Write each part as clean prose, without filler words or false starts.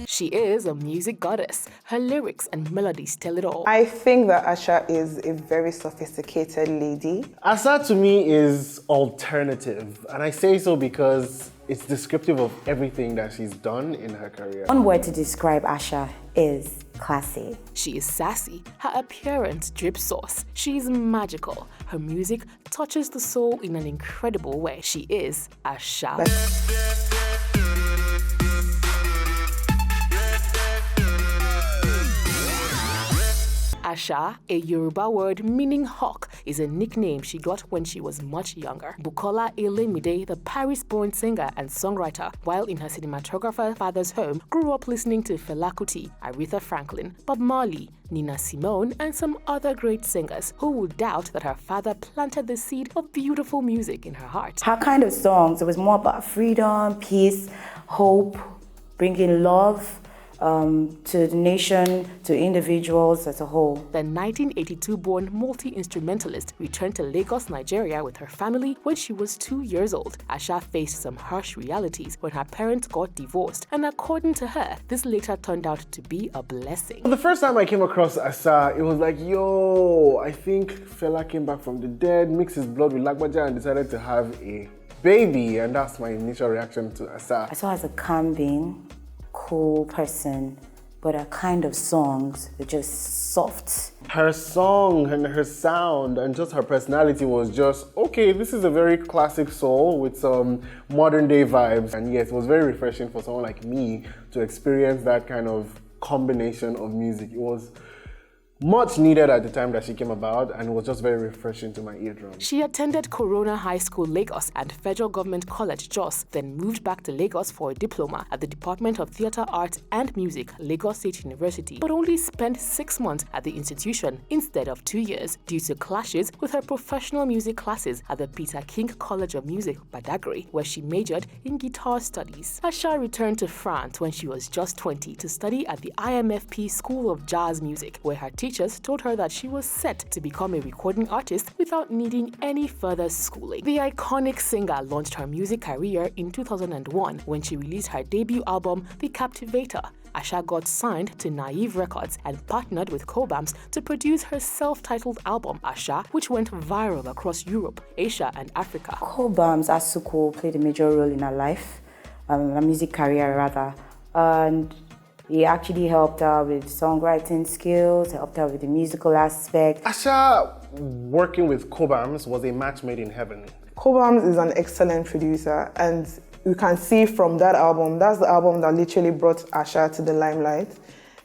She is a music goddess. Her lyrics and melodies tell it all. I think that Asha is a very sophisticated lady. Asha to me is alternative, and I say so because it's descriptive of everything that she's done in her career. One word to describe Asha is classy. She is sassy. Her appearance drips sauce. She is magical. Her music touches the soul in an incredible way. She is Asha. Asha, a Yoruba word meaning hawk, is a nickname she got when she was much younger. Bukola Elemide, the Paris-born singer and songwriter, while in her cinematographer father's home, grew up listening to Fela Kuti, Aretha Franklin, Bob Marley, Nina Simone, and some other great singers. Who would doubt that her father planted the seed of beautiful music in her heart? Her kind of songs, it was more about freedom, peace, hope, bringing love to the nation, to individuals as a whole. The 1982-born multi-instrumentalist returned to Lagos, Nigeria with her family when she was 2 years old. Asha faced some harsh realities when her parents got divorced, and according to her, this later turned out to be a blessing. The first time I came across Asha, it was like, yo, I think Fela came back from the dead, mixed his blood with Lagbaja and decided to have a baby, and that's my initial reaction to Asha. I saw her as a calming, cool person, but her kind of songs were just soft. Her song and her sound and just her personality was just, okay, this is a very classic soul with some modern day vibes. And yes, it was very refreshing for someone like me to experience that kind of combination of music. It was much needed at the time that she came about, and it was just very refreshing to my eardrums. She attended Corona High School, Lagos, and Federal Government College, Jos, then moved back to Lagos for a diploma at the Department of Theatre Arts and Music, Lagos State University, but only spent 6 months at the institution instead of 2 years due to clashes with her professional music classes at the Peter King College of Music, Badagry, where she majored in guitar studies. Asha returned to France when she was just 20 to study at the IMFP School of Jazz Music, where her teachers told her that she was set to become a recording artist without needing any further schooling. The iconic singer launched her music career in 2001 when she released her debut album, The Captivator. Asha got signed to Naive Records and partnered with Cobams to produce her self-titled album, Asha, which went viral across Europe, Asia, and Africa. Cobams, Asuko, played a major role in her life, her music career rather, and he actually helped her with songwriting skills, helped her with the musical aspect. Asha working with Cobams was a match made in heaven. Cobams is an excellent producer, and you can see from that album, that's the album that literally brought Asha to the limelight.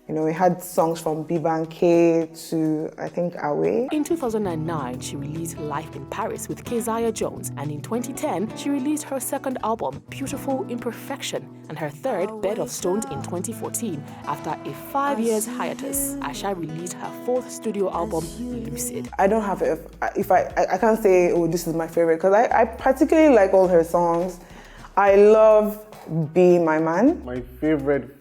You know, we had songs from Bibanke to, I think, Away. In 2009, she released Life in Paris with Keziah Jones, and in 2010, she released her second album, Beautiful Imperfection, and her third, Bed of Stones, in 2014. After a 5 years hiatus, Asha released her fourth studio album, Lucid. I don't have I can't say, oh, this is my favorite, because I particularly like all her songs. I love Be My Man. My favorite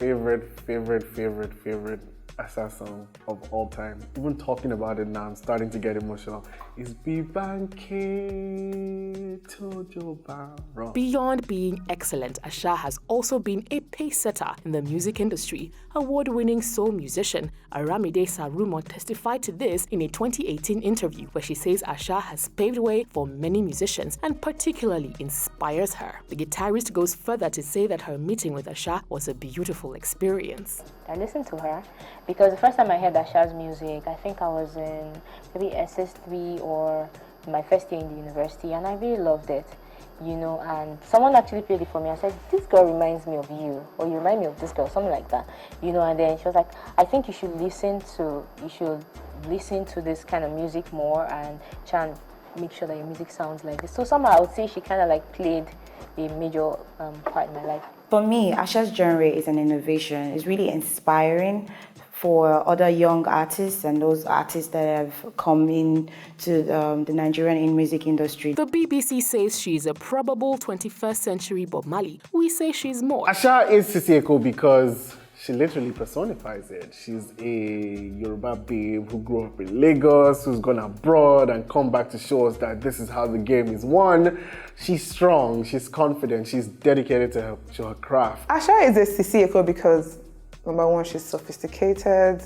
Asha song of all time. Even talking about it now, I'm starting to get emotional. Is Bibanke Tojo Baro. Beyond being excellent, Asha has also been a pace-setter in the music industry. Award-winning soul musician Aramide Sarumo testified to this in a 2018 interview where she says Asha has paved way for many musicians and particularly inspires her. The guitarist goes further to say that her meeting with Asha was a beautiful experience. I listened to her because the first time I heard Asha's music, I think I was in maybe SS3 or my first year in the university, and I really loved it, you know, and someone actually played it for me. I said, this girl reminds me of you, or you remind me of this girl, something like that, you know, and then she was like, I think you should listen to this kind of music more and try and make sure that your music sounds like this. So somehow I would say she kind of like played a major part in my life. For me, Asha's genre is an innovation. It's really inspiring for other young artists and those artists that have come into the Nigerian music industry. The BBC says she's a probable 21st century Bob Marley. We say she's more. Asha is Sisi Eko because she literally personifies it. She's a Yoruba babe who grew up in Lagos, who's gone abroad and come back to show us that this is how the game is won. She's strong, she's confident, she's dedicated to her craft. Asha is a Sisi Eko because, number one, she's sophisticated,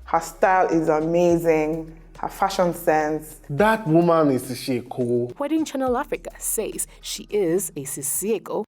her style is amazing, her fashion sense. That woman is Sisi Eko. Wedding Channel Africa says she is a Sisi Eko